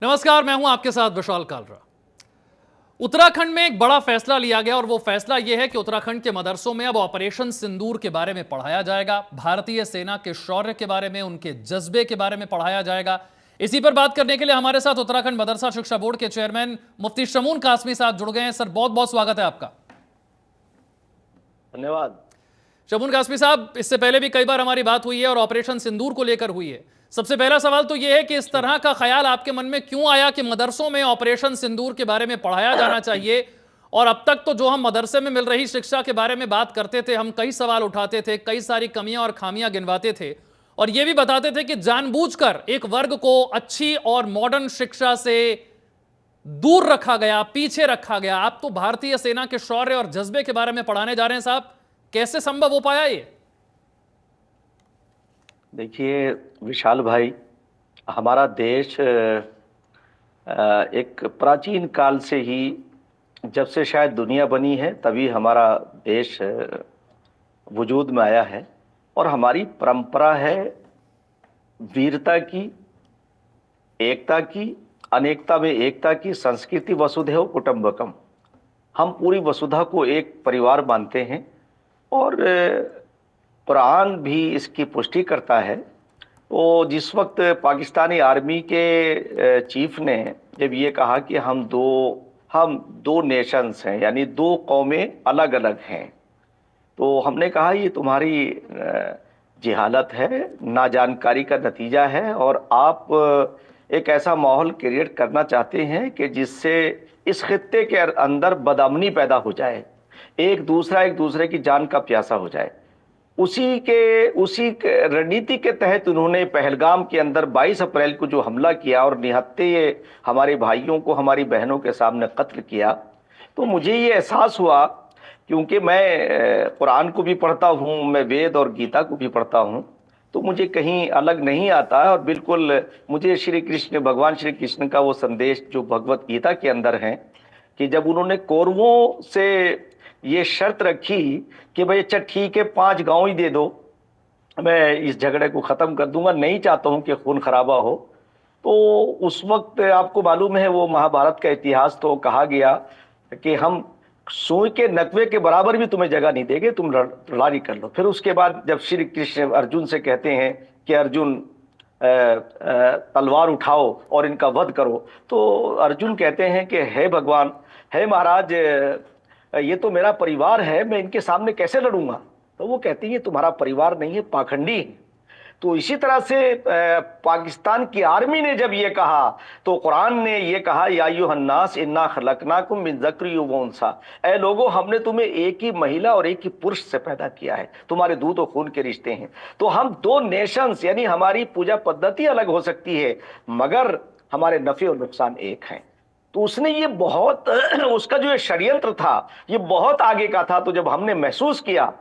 नमस्कार, मैं हूं आपके साथ विशाल कालरा। उत्तराखंड में एक बड़ा फैसला लिया गया और वो फैसला यह है कि उत्तराखंड के मदरसों में अब ऑपरेशन सिंदूर के बारे में पढ़ाया जाएगा। भारतीय सेना के शौर्य के बारे में, उनके जज्बे के बारे में पढ़ाया जाएगा। इसी पर बात करने के लिए हमारे साथ उत्तराखंड मदरसा शिक्षा बोर्ड के चेयरमैन मुफ्ती शमून कासमी साहब जुड़ गए हैं। सर, बहुत बहुत स्वागत है आपका। धन्यवाद। शमून कासमी साहब, इससे पहले भी कई बार हमारी बात हुई है और ऑपरेशन सिंदूर को लेकर हुई है। सबसे पहला सवाल तो यह है कि इस तरह का ख्याल आपके मन में क्यों आया कि मदरसों में ऑपरेशन सिंदूर के बारे में पढ़ाया जाना चाहिए? और अब तक तो जो हम मदरसे में मिल रही शिक्षा के बारे में बात करते थे, हम कई सवाल उठाते थे, कई सारी कमियां और खामियां गिनवाते थे और यह भी बताते थे कि जानबूझकर एक वर्ग को अच्छी और मॉडर्न शिक्षा से दूर रखा गया, पीछे रखा गया। आप तो भारतीय सेना के शौर्य और जज्बे के बारे में पढ़ाने जा रहे हैं साहब, कैसे संभव हो पाया ये? देखिए विशाल भाई, हमारा देश एक प्राचीन काल से ही, जब से शायद दुनिया बनी है तभी हमारा देश वजूद में आया है। और हमारी परंपरा है वीरता की, एकता की, अनेकता में एकता की। संस्कृति वसुधैव कुटुंबकम। हम पूरी वसुधा को एक परिवार मानते हैं और कुरान भी इसकी पुष्टि करता है। तो जिस वक्त पाकिस्तानी आर्मी के चीफ ने जब ये कहा कि हम दो नेशंस हैं, यानी दो कौमें अलग अलग हैं, तो हमने कहा ये तुम्हारी जहालत है, नाजानकारी का नतीजा है और आप एक ऐसा माहौल क्रिएट करना चाहते हैं कि जिससे इस खित्ते के अंदर बदअमनी पैदा हो जाए, एक दूसरे की जान का प्यासा हो जाए। उसी के रणनीति के तहत उन्होंने पहलगाम के अंदर 22 अप्रैल को जो हमला किया और निहत्ते हमारे भाइयों को, हमारी बहनों के सामने कत्ल किया। तो मुझे ये एहसास हुआ, क्योंकि मैं कुरान को भी पढ़ता हूँ, मैं वेद और गीता को भी पढ़ता हूँ, तो मुझे कहीं अलग नहीं आता है। और बिल्कुल मुझे भगवान श्री कृष्ण का वो संदेश जो भगवत गीता के अंदर है कि जब उन्होंने कौरवों से ये शर्त रखी कि भाई अच्छा ठीक है, 5 गांव ही दे दो, मैं इस झगड़े को खत्म कर दूंगा, नहीं चाहता हूं कि खून खराबा हो। तो उस वक्त आपको मालूम है वो महाभारत का इतिहास, तो कहा गया कि हम सुई के नकवे के बराबर भी तुम्हें जगह नहीं देंगे, तुम लड़ाई कर लो। फिर उसके बाद जब श्री कृष्ण अर्जुन से कहते हैं कि अर्जुन तलवार उठाओ और इनका वध करो, तो अर्जुन कहते हैं कि हे भगवान, हे महाराज, ये तो मेरा परिवार है, मैं इनके सामने कैसे लड़ूंगा? तो वो कहती है ये तुम्हारा परिवार नहीं है, पाखंडी है। तो इसी तरह से पाकिस्तान की आर्मी ने जब ये कहा तो कुरान ने ये कहा, या अय्युहन्नास इन्ना खलकनाकुम मिन ज़क्रिन व उन्सा, ऐ लोगों, हमने तुम्हें एक ही महिला और एक ही पुरुष से पैदा किया है, तुम्हारे दूध और खून के रिश्ते हैं। तो हम दो नेशंस, यानी हमारी पूजा पद्धति अलग हो सकती है मगर हमारे नफे और नुकसान एक हैं। तो उसने ये बहुत उसका जो ये षड्यंत्र था ये बहुत आगे का था। तो जब हमने महसूस किया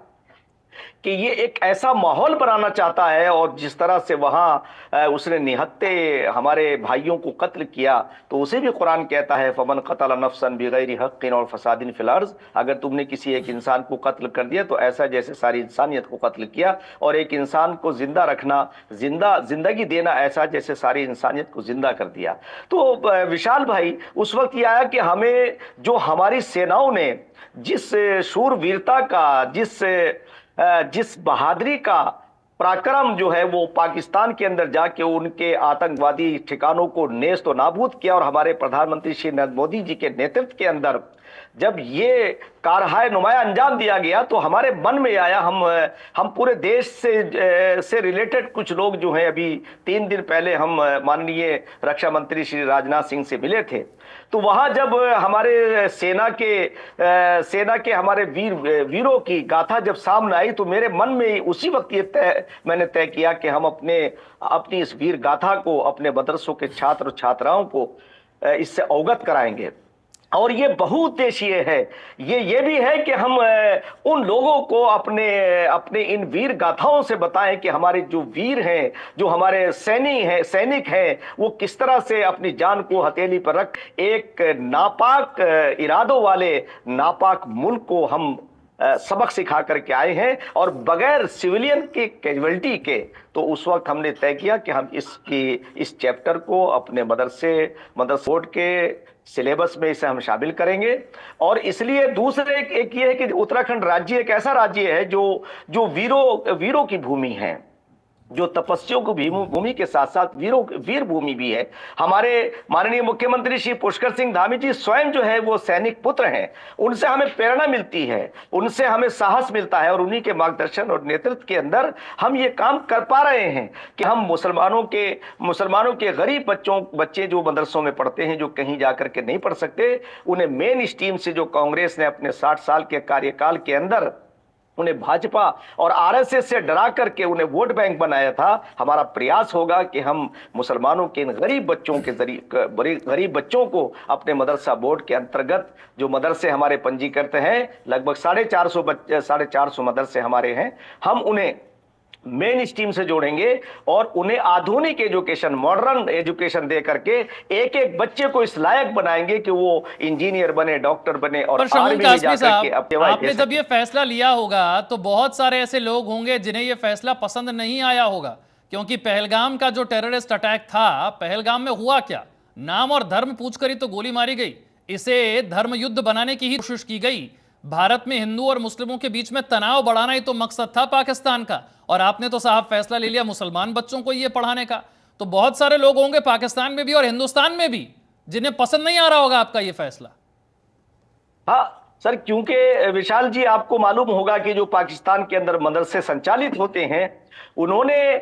कि ये एक ऐसा माहौल बनाना चाहता है और जिस तरह से वहां उसने निहत्ते हमारे भाइयों को कत्ल किया, तो उसे भी कुरान कहता है फमन कतल नफ्सन बिगैरि हक़्क़िन और फसादिन फिल अर्ज़, अगर तुमने किसी एक इंसान को कत्ल कर दिया तो ऐसा जैसे सारी इंसानियत को कत्ल किया, और एक इंसान को जिंदा रखना, जिंदगी देना ऐसा जैसे सारी इंसानियत को जिंदा कर दिया। तो विशाल भाई, उस वक्त ये आया कि हमें जो हमारी सेनाओं ने जिस शूरवीरता का, जिस बहादुरी का पराक्रम जो है वो पाकिस्तान के अंदर जाके उनके आतंकवादी ठिकानों को नेस्त और नाबूद किया, और हमारे प्रधानमंत्री श्री नरेंद्र मोदी जी के नेतृत्व के अंदर जब ये कारहाय नुमाया अंजाम दिया गया तो हमारे मन में आया, हम पूरे देश से रिलेटेड कुछ लोग जो हैं, अभी 3 दिन पहले हम माननीय रक्षा मंत्री श्री राजनाथ सिंह से मिले थे। तो वहां जब हमारे सेना के हमारे वीरों की गाथा जब सामने आई तो मेरे मन में उसी वक्त मैंने तय किया कि हम अपनी इस वीर गाथा को अपने मदरसों के छात्र और छात्राओं को इससे अवगत कराएंगे। और ये बहुउद्देशीय है। ये भी है कि हम उन लोगों को अपने इन वीर गाथाओं से बताएं कि हमारे जो वीर हैं, जो हमारे सैनिक हैं, वो किस तरह से अपनी जान को हथेली पर रख एक नापाक इरादों वाले नापाक मुल्क को हम सबक सिखा करके आए हैं, और बगैर सिविलियन के कैजुअलिटी के। तो उस वक्त हमने तय किया कि हम इस चैप्टर को अपने मदरसे बोर्ड के सिलेबस में इसे हम शामिल करेंगे। और इसलिए दूसरे एक ये है कि उत्तराखंड राज्य एक ऐसा राज्य है जो जो वीरों की भूमि है, जो तपस्वियों की भूमि के साथ साथ वीर भूमि भी है। हमारे माननीय मुख्यमंत्री श्री पुष्कर सिंह धामी जी स्वयं जो है वो सैनिक पुत्र हैं। उनसे हमें प्रेरणा मिलती है, उनसे हमें साहस मिलता है, और उन्हीं के मार्गदर्शन और नेतृत्व के अंदर हम ये काम कर पा रहे हैं कि हम मुसलमानों के गरीब बच्चे जो मदरसों में पढ़ते हैं, जो कहीं जाकर के नहीं पढ़ सकते, उन्हें मेन स्ट्रीम से जो कांग्रेस ने अपने 60 साल के कार्यकाल के अंदर उन्हें भाजपा और आरएसएस से डरा करके उन्हें वोट बैंक बनाया था, हमारा प्रयास होगा कि हम मुसलमानों के इन गरीब बच्चों को अपने मदरसा बोर्ड के अंतर्गत, जो मदरसे हमारे पंजीकृत हैं, लगभग 450 मदरसे हमारे हैं, हम उन्हें मेन स्ट्रीम से जोड़ेंगे और उन्हें आधुनिक एजुकेशन, मॉडर्न एजुकेशन दे करके एक एक बच्चे को इस लायक बनाएंगे कि वो इंजीनियर बने, डॉक्टर बने, और शमून आर्मी में कासमी जाकर के साहब, आपने जब ये फैसला लिया होगा तो बहुत सारे ऐसे लोग होंगे जिन्हें ये फैसला पसंद नहीं आया होगा, क्योंकि पहलगाम का जो टेररिस्ट अटैक था, पहलगाम में हुआ क्या? नाम और धर्म पूछकर ही तो गोली मारी गई। इसे धर्म युद्ध बनाने की ही कोशिश की गई। भारत में हिंदू और मुस्लिमों के बीच में तनाव बढ़ाना ही तो मकसद था पाकिस्तान का, और आपने तो साहब फैसला ले लिया मुसलमान बच्चों को ये पढ़ाने का। तो बहुत सारे लोग होंगे पाकिस्तान में भी और हिंदुस्तान में भी जिन्हें पसंद नहीं आ रहा होगा आपका ये फैसला। हाँ सर, क्योंकि विशाल जी, आपको मालूम होगा कि जो पाकिस्तान के अंदर मदरसे संचालित होते हैं, उन्हें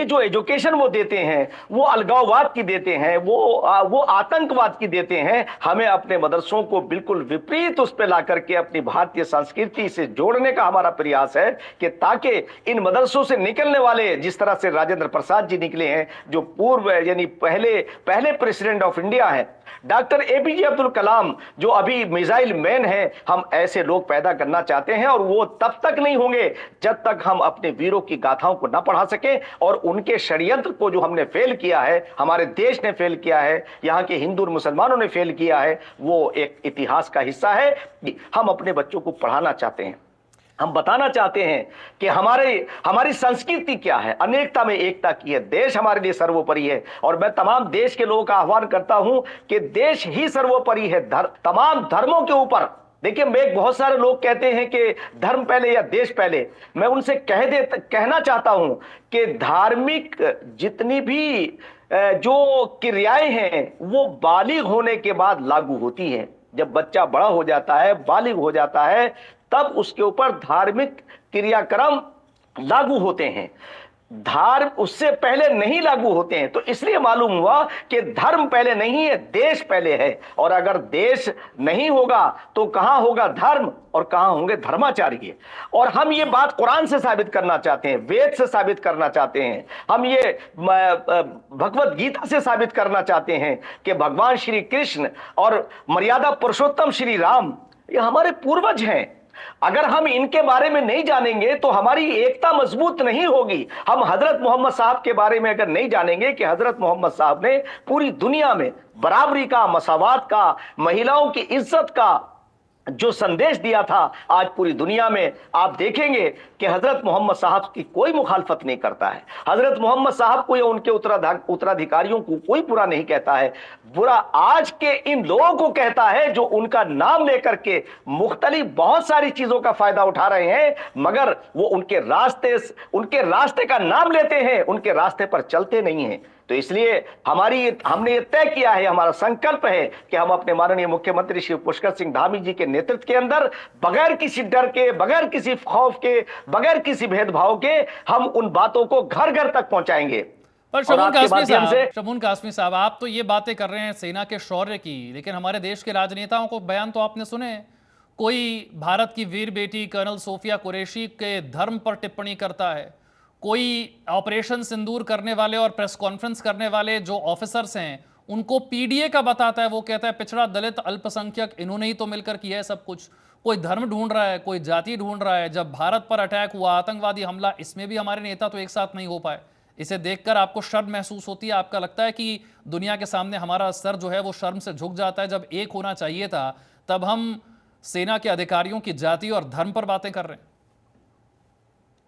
जो एजुकेशन वो देते हैं वो अलगाववाद की देते हैं, वो आतंकवाद की देते हैं। हमें अपने मदरसों को बिल्कुल विपरीत उस पर ला करके अपनी भारतीय संस्कृति से जोड़ने का हमारा प्रयास है कि ताकि इन मदरसों से निकलने वाले, जिस तरह से राजेंद्र प्रसाद जी निकले हैं, जो पूर्व यानी पहले प्रेसिडेंट ऑफ इंडिया है, डॉक्टर एपीजे अब्दुल कलाम जो अभी मिसाइल मैन है, हम ऐसे लोग पैदा करना चाहते हैं। और वो तब तक नहीं होंगे जब तक हम अपने वीरों की गाथाओं को ना पढ़ा सके, और उनके षड्यंत्र को जो हमने फेल किया है, हमारे देश ने फेल किया है, यहाँ के हिंदू और मुसलमानों ने फेल किया है, वो एक इतिहास का हिस्सा है। हम अपने बच्चों को पढ़ाना चाहते हैं, हम बताना चाहते हैं कि हमारी संस्कृति क्या है, अनेकता में एकता की है, देश हमारे लिए सर्वोपरि है। और मैं तमाम देश के लोगों का आह्वान करता हूं कि देश ही सर्वोपरि है, तमाम धर्मों के ऊपर। देखिए, बहुत सारे लोग कहते हैं कि धर्म पहले या देश पहले। मैं उनसे कहना चाहता हूं कि धार्मिक जितनी भी जो क्रियाएं हैं वो बालिग होने के बाद लागू होती हैं। जब बच्चा बड़ा हो जाता है, बालिग हो जाता है, तब उसके ऊपर धार्मिक क्रियाक्रम लागू होते हैं, धर्म उससे पहले नहीं लागू होते हैं। तो इसलिए मालूम हुआ कि धर्म पहले नहीं है, देश पहले है। और अगर देश नहीं होगा तो कहां होगा धर्म, और कहां होंगे धर्माचार्य। और हम ये बात कुरान से साबित करना चाहते हैं, वेद से साबित करना चाहते हैं, हम ये भगवत गीता से साबित करना चाहते हैं कि भगवान श्री कृष्ण और मर्यादा पुरुषोत्तम श्री राम ये हमारे पूर्वज हैं। अगर हम इनके बारे में नहीं जानेंगे तो हमारी एकता मजबूत नहीं होगी। हम हजरत मोहम्मद साहब के बारे में अगर नहीं जानेंगे कि हजरत मोहम्मद साहब ने पूरी दुनिया में बराबरी का, मसावात का, महिलाओं की इज्जत का जो संदेश दिया था, आज पूरी दुनिया में आप देखेंगे कि हजरत मोहम्मद साहब की कोई मुखालफत नहीं करता है। हजरत मोहम्मद साहब को या उनके उत्तराधिकारियों को कोई बुरा नहीं कहता है। बुरा आज के इन लोगों को कहता है जो उनका नाम लेकर के मुख्तलिफ बहुत सारी चीजों का फायदा उठा रहे हैं, मगर वो उनके रास्ते का नाम लेते हैं, उनके रास्ते पर चलते नहीं हैं। तो इसलिए हमने ये तय किया है, हमारा संकल्प है कि हम अपने माननीय मुख्यमंत्री श्री पुष्कर सिंह धामी जी के नेतृत्व के अंदर बगैर किसी डर के, बगैर किसी खौफ के, बगैर किसी भेदभाव के हम उन बातों को घर घर तक पहुंचाएंगे। पर शमून कासमी साहब, आप तो ये बातें कर रहे हैं सेना के शौर्य की, लेकिन हमारे देश के राजनेताओं को बयान तो आपने सुने। कोई भारत की वीर बेटी कर्नल सोफिया कुरैशी के धर्म पर टिप्पणी करता है, कोई ऑपरेशन सिंदूर करने वाले और प्रेस कॉन्फ्रेंस करने वाले जो ऑफिसर्स हैं उनको पीडीए का बताता है। वो कहता है पिछड़ा, दलित, अल्पसंख्यक, इन्होंने ही तो मिलकर किया है सब कुछ। कोई धर्म ढूंढ रहा है, कोई जाति ढूंढ रहा है। जब भारत पर अटैक हुआ, आतंकवादी हमला, इसमें भी हमारे नेता तो एक साथ नहीं हो पाए। इसे देखकर आपको शर्म महसूस होती है? आपका लगता है कि दुनिया के सामने हमारा सर जो है वो शर्म से झुक जाता है? जब एक होना चाहिए था तब हम सेना के अधिकारियों की जाति और धर्म पर बातें कर रहे हैं?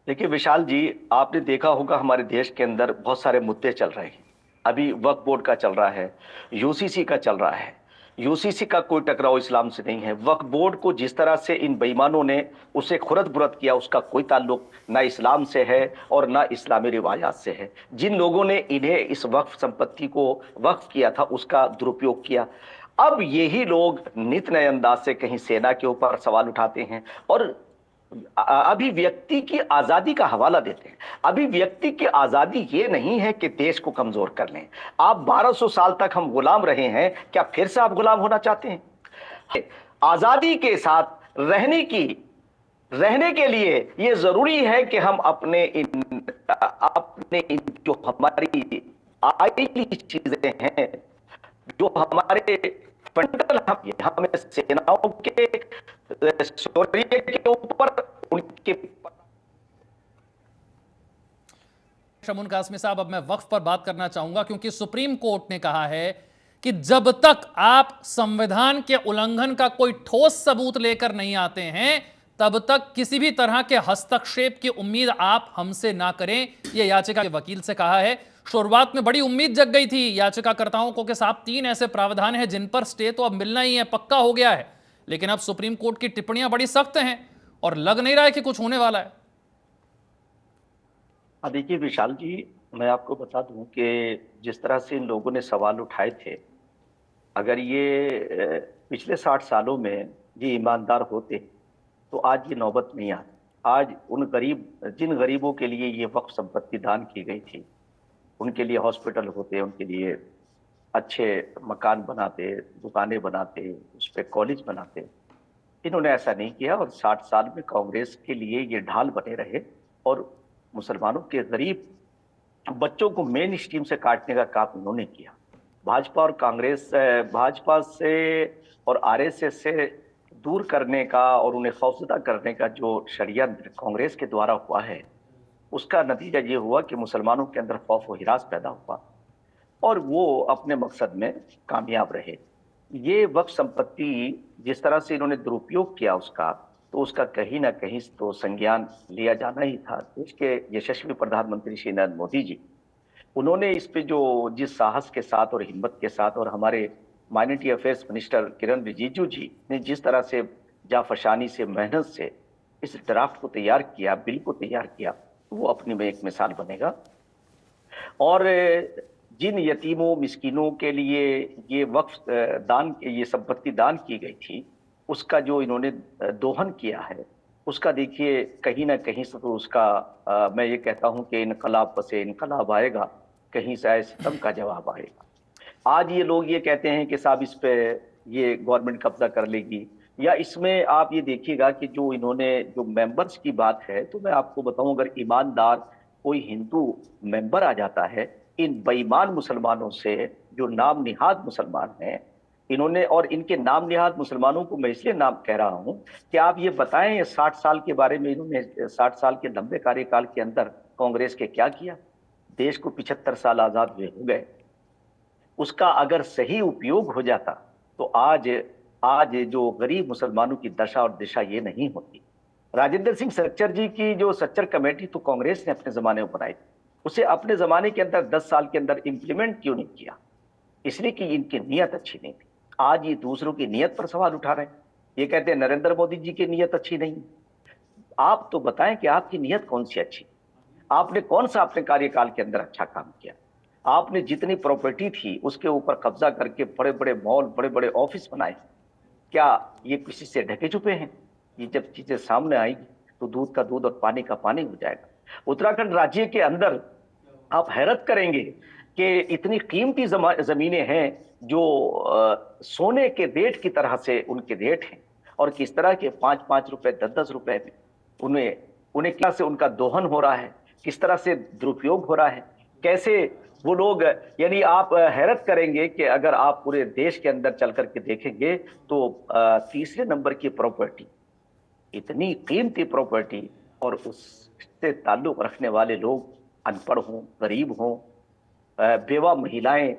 देखिए विशाल जी, आपने देखा होगा हमारे देश के अंदर बहुत सारे मुद्दे चल रहे हैं। अभी वक्फ बोर्ड का चल रहा है, यूसीसी का चल रहा है। यूसीसी का कोई टकराव इस्लाम से नहीं है। वक्फ बोर्ड को जिस तरह से इन बेईमानों ने उसे खुरद बुरद किया, उसका कोई ताल्लुक ना इस्लाम से है और ना इस्लामी रिवायात से है। जिन लोगों ने इन्हें इस वक्फ संपत्ति को वक्फ किया था उसका दुरुपयोग किया। अब यही लोग नित नए अंदाज से कहीं सेना के ऊपर सवाल उठाते हैं और अभिव्यक्ति की आजादी का हवाला देते हैं। अभिव्यक्ति की आजादी ये नहीं है कि देश को कमजोर कर लें। आप 1200 साल तक हम गुलाम रहे हैं, क्या फिर से आप गुलाम होना चाहते हैं? आजादी के साथ रहने के लिए ये जरूरी है कि हम अपने इन जो हमारी आईटी चीजें हैं, जो हमारे फंडल हमें सेनाओं के शौर्य के ऊपर उनके। शमून कासमी साहब, अब मैं वक्फ पर बात करना चाहूंगा क्योंकि सुप्रीम कोर्ट ने कहा है कि जब तक आप संविधान के उल्लंघन का कोई ठोस सबूत लेकर नहीं आते हैं तब तक किसी भी तरह के हस्तक्षेप की उम्मीद आप हमसे ना करें, यह याचिका के वकील से कहा है। शुरुआत में बड़ी उम्मीद जग गई थी याचिकाकर्ताओं को कि साहब 3 ऐसे प्रावधान हैं जिन पर स्टे तो अब मिलना ही है, पक्का हो गया है। लेकिन अब सुप्रीम कोर्ट की टिप्पणियां बड़ी सख्त हैं और लग नहीं रहा है कि कुछ होने वाला है। देखिए विशाल जी, मैं आपको बता दूं कि जिस तरह से इन लोगों ने सवाल उठाए थे, अगर ये पिछले 60 सालों में ये ईमानदार होते तो आज ये नौबत नहीं आती। आज जिन गरीबों के लिए ये वक्फ संपत्ति दान की गई थी, उनके लिए हॉस्पिटल होते, उनके लिए अच्छे मकान बनाते, दुकानें बनाते, उस पर कॉलेज बनाते। इन्होंने ऐसा नहीं किया और 60 साल में कांग्रेस के लिए ये ढाल बने रहे और मुसलमानों के गरीब बच्चों को मेन स्ट्रीम से काटने का काम इन्होंने किया। भाजपा से और आरएसएस से दूर करने का और उन्हें खौफजदा करने का जो षड्यंत्र कांग्रेस के द्वारा हुआ है, उसका नतीजा ये हुआ कि मुसलमानों के अंदर खौफ व हिरास पैदा हुआ और वो अपने मकसद में कामयाब रहे। ये वक्फ संपत्ति जिस तरह से इन्होंने दुरुपयोग किया उसका, तो उसका कहीं ना कहीं तो संज्ञान लिया जाना ही था। देश के यशस्वी प्रधानमंत्री श्री नरेंद्र मोदी जी, उन्होंने इस पे जिस साहस के साथ और हिम्मत के साथ, और हमारे माइनॉरिटी अफेयर्स मिनिस्टर किरण रिजिजू जी ने जिस तरह से जाफशानी से, मेहनत से इस ड्राफ्ट को तैयार किया, बिल को तैयार किया, वो अपनी में एक मिसाल बनेगा। और जिन यतीमों मिस्किनों के लिए ये वक्फ ये संपत्ति दान की गई थी, उसका जो इन्होंने दोहन किया है, उसका देखिए कहीं ना कहीं से तो उसका मैं ये कहता हूं कि इनकलाब पसे इनकलाब आएगा, कहीं से सितम का जवाब आएगा। आज ये लोग ये कहते हैं कि साहब इस पे ये गवर्नमेंट कब्जा कर लेगी, या इसमें आप ये देखिएगा कि जो इन्होंने जो मेंबर्स की बात है, तो मैं आपको बताऊं, अगर ईमानदार कोई हिंदू मेंबर आ जाता है, इन बेईमान मुसलमानों से जो नाम निहाद मुसलमान हैं, इन्होंने, और इनके नाम निहाद मुसलमानों को मैं इसलिए नाम कह रहा हूं कि आप ये बताएं ये 60 साल के बारे में, इन्होंने 60 साल के लंबे कार्यकाल के अंदर कांग्रेस के क्या किया। देश को 75 साल आजाद हुए हो गए, उसका अगर सही उपयोग हो जाता तो आज जो गरीब मुसलमानों की दशा और दिशा ये नहीं होती। राजेंद्र सिंह सच्चर जी की जो सच्चर कमेटी तो कांग्रेस ने अपने जमाने में बनाई, उसे अपने जमाने के अंदर 10 साल के अंदर इंप्लीमेंट क्यों नहीं किया? इसलिए कि इनकी नीयत अच्छी नहीं थी। आज ये दूसरों की नीयत पर सवाल उठा रहे हैं, ये कहते हैं नरेंद्र मोदी जी की नीयत अच्छी नहीं। आप तो बताएं कि आपकी नीयत कौन सी अच्छी, आपने कौन सा अपने कार्यकाल के अंदर अच्छा काम किया? आपने जितनी प्रॉपर्टी थी उसके ऊपर कब्जा करके बड़े बड़े मॉल, बड़े बड़े ऑफिस बनाए, क्या ये किसी से ढके छुपे हैं? ये जब चीजें सामने आएगी तो दूध का दूध और पानी का पानी हो जाएगा। उत्तराखंड राज्य के अंदर आप हैरत करेंगे कि इतनी कीमती जमीनें हैं जो सोने के रेट की तरह से उनके रेट हैं, और किस तरह के 5-5 रुपए 10-10 रुपए में उन्हें क्या से उनका दोहन हो रहा है, किस तरह से दुरुपयोग हो रहा है, कैसे वो लोग, यानी आप हैरत करेंगे कि अगर आप पूरे देश के अंदर चल करके देखेंगे तो तीसरे नंबर की प्रॉपर्टी, इतनी कीमती प्रॉपर्टी, और उससे ताल्लुक रखने वाले लोग अनपढ़ हों, गरीब हों, बेवा महिलाएं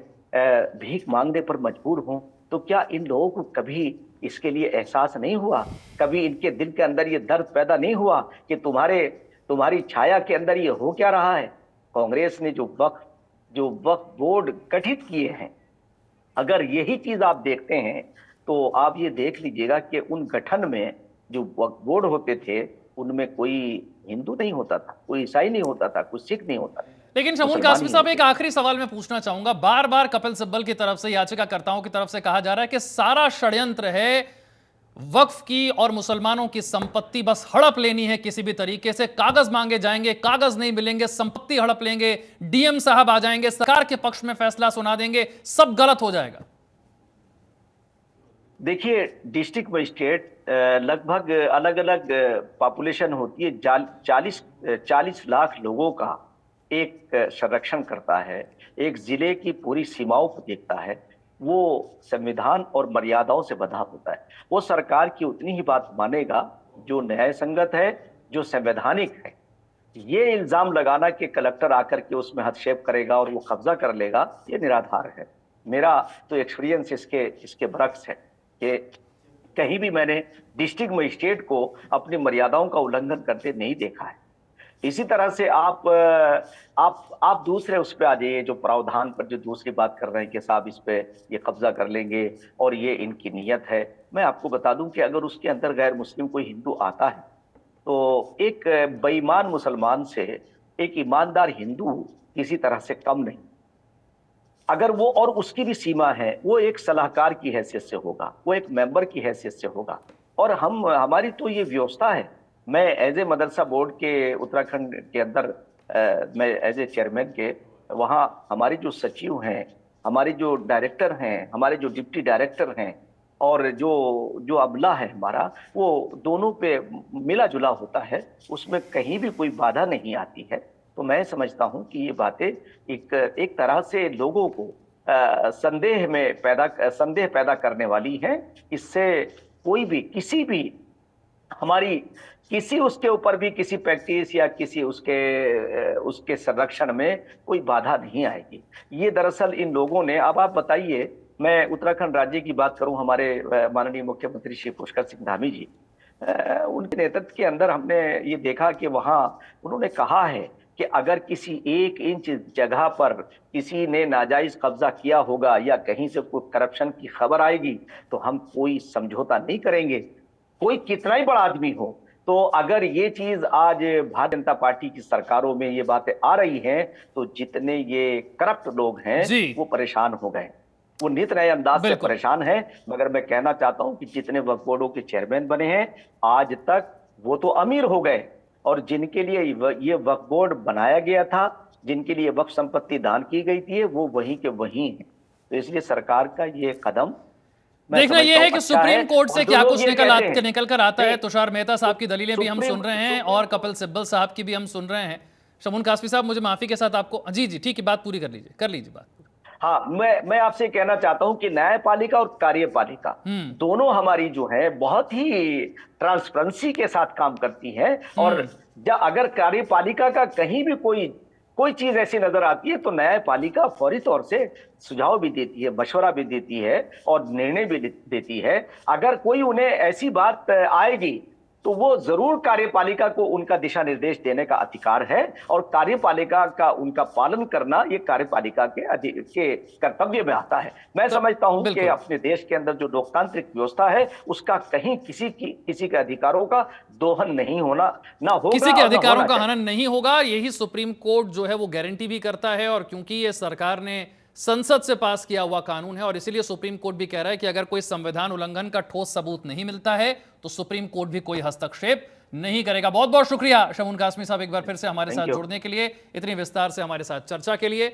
भीख मांगने पर मजबूर हों, तो क्या इन लोगों को कभी इसके लिए एहसास नहीं हुआ? कभी इनके दिल के अंदर ये दर्द पैदा नहीं हुआ कि तुम्हारी छाया के अंदर ये हो क्या रहा है? कांग्रेस ने जो वक्फ बोर्ड गठित किए हैं, अगर यही चीज आप देखते हैं तो आप ये देख लीजिएगा कि उन गठन में जो वक्फ बोर्ड होते थे उनमें कोई हिंदू नहीं होता था, कोई ईसाई नहीं होता था, कोई सिख नहीं होता था, लेकिन शमून मुसलमान कासमी ही साहब, होते एक आखिरी सवाल मैं पूछना चाहूंगा। बार बार कपिल सिब्बल की तरफ से, याचिकाकर्ताओं की तरफ से कहा जा रहा है कि सारा षड्यंत्र है वक्फ की और मुसलमानों की संपत्ति बस हड़प लेनी है किसी भी तरीके से। कागज मांगे जाएंगे, कागज नहीं मिलेंगे, संपत्ति हड़प लेंगे, डीएम साहब आ जाएंगे, सरकार के पक्ष में फैसला सुना देंगे, सब गलत हो जाएगा। देखिए, डिस्ट्रिक्ट मजिस्ट्रेट लगभग अलग अलग पॉपुलेशन होती है, 40 लाख लोगों का एक संरक्षण करता है, एक जिले की पूरी सीमाओं को देखता है, वो संविधान और मर्यादाओं से बंधा होता है। वो सरकार की उतनी ही बात मानेगा जो न्याय संगत है, जो संवैधानिक है। ये इल्जाम लगाना कि कलेक्टर आकर के उसमें हस्तक्षेप करेगा और वो कब्जा कर लेगा, ये निराधार है। मेरा तो एक्सपीरियंस इसके बरक्स है कि कहीं भी मैंने डिस्ट्रिक्ट मजिस्ट्रेट को अपनी मर्यादाओं का उल्लंघन करते नहीं देखा है। इसी तरह से आप दूसरे उस पे आ जाइए, जो प्रावधान पर जो दूसरी बात कर रहे हैं कि साहब इस पे ये कब्जा कर लेंगे और ये इनकी नीयत है। मैं आपको बता दूं कि अगर उसके अंदर गैर मुस्लिम कोई हिंदू आता है तो एक बेईमान मुसलमान से एक ईमानदार हिंदू किसी तरह से कम नहीं। अगर वो, और उसकी भी सीमा है, वो एक सलाहकार की हैसियत से होगा, वो एक मेंबर की हैसियत से होगा। और हमारी तो ये व्यवस्था है। मैं एज ए मदरसा बोर्ड के उत्तराखंड के अंदर मैं एज ए चेयरमैन के, वहाँ हमारे जो सचिव हैं, हमारे जो डायरेक्टर हैं, हमारे जो डिप्टी डायरेक्टर हैं और जो अमला है हमारा, वो दोनों पे मिला जुला होता है, उसमें कहीं भी कोई बाधा नहीं आती है। तो मैं समझता हूं कि ये बातें एक तरह से लोगों को संदेह पैदा करने वाली हैं। इससे कोई भी किसी उसके ऊपर भी किसी प्रैक्टिस या किसी उसके संरक्षण में कोई बाधा नहीं आएगी। ये दरअसल इन लोगों ने, अब आप बताइए, मैं उत्तराखंड राज्य की बात करूं, हमारे माननीय मुख्यमंत्री श्री पुष्कर सिंह धामी जी, उनके नेतृत्व के अंदर हमने ये देखा कि वहां उन्होंने कहा है कि अगर किसी 1 इंच जगह पर किसी ने नाजायज कब्जा किया होगा या कहीं से कोई करप्शन की खबर आएगी तो हम कोई समझौता नहीं करेंगे, कोई कितना ही बड़ा आदमी हो। तो अगर ये चीज आज भारतीय जनता पार्टी की सरकारों में ये बातें आ रही हैं तो जितने ये करप्ट लोग हैं वो परेशान हो गए, वो नित नए अंदाज से परेशान हैं। मगर मैं कहना चाहता हूं कि जितने वक्फ बोर्डों के चेयरमैन बने हैं आज तक, वो तो अमीर हो गए, और जिनके लिए ये वक्फ बोर्ड बनाया गया था, जिनके लिए वक्फ संपत्ति दान की गई थी, वो वहीं के वहीं हैं। तो इसलिए सरकार का ये कदम देखना यह है कि सुप्रीम कोर्ट से क्या कुछ निकल कर आता है। तुषार मेहता साहब की दलीलें भी हम सुन रहे हैं और कपिल सिब्बल साहब की भी हम सुन रहे हैं। शमून कासमी साहब, मुझे माफी के साथ आपको, जी ठीक है, बात पूरी कर लीजिए बात। हाँ, मैं आपसे कहना चाहता हूं कि न्यायपालिका और कार्यपालिका दोनों हमारी जो है बहुत ही ट्रांसपेरेंसी के साथ काम करती है। और अगर कार्यपालिका का कहीं भी कोई चीज ऐसी नजर आती है तो न्यायपालिका फौरी तौर से सुझाव भी देती है, मशवरा भी देती है और निर्णय भी देती है। अगर कोई उन्हें ऐसी बात आएगी तो वो जरूर कार्यपालिका को उनका दिशा निर्देश देने का अधिकार है, और कार्यपालिका का उनका पालन करना ये कार्यपालिका के कर्तव्य में आता है। मैं समझता हूं कि अपने देश के अंदर जो लोकतांत्रिक व्यवस्था है उसका कहीं किसी के अधिकारों का दोहन नहीं होगा, किसी के अधिकारों का हनन नहीं होगा। यही सुप्रीम कोर्ट जो है वो गारंटी भी करता है, और क्योंकि ये सरकार ने संसद से पास किया हुआ कानून है और इसीलिए सुप्रीम कोर्ट भी कह रहा है कि अगर कोई संविधान उल्लंघन का ठोस सबूत नहीं मिलता है तो सुप्रीम कोर्ट भी कोई हस्तक्षेप नहीं करेगा। बहुत बहुत शुक्रिया शमून कासमी साहब एक बार फिर से हमारे साथ जुड़ने के लिए, इतनी विस्तार से हमारे साथ चर्चा के लिए।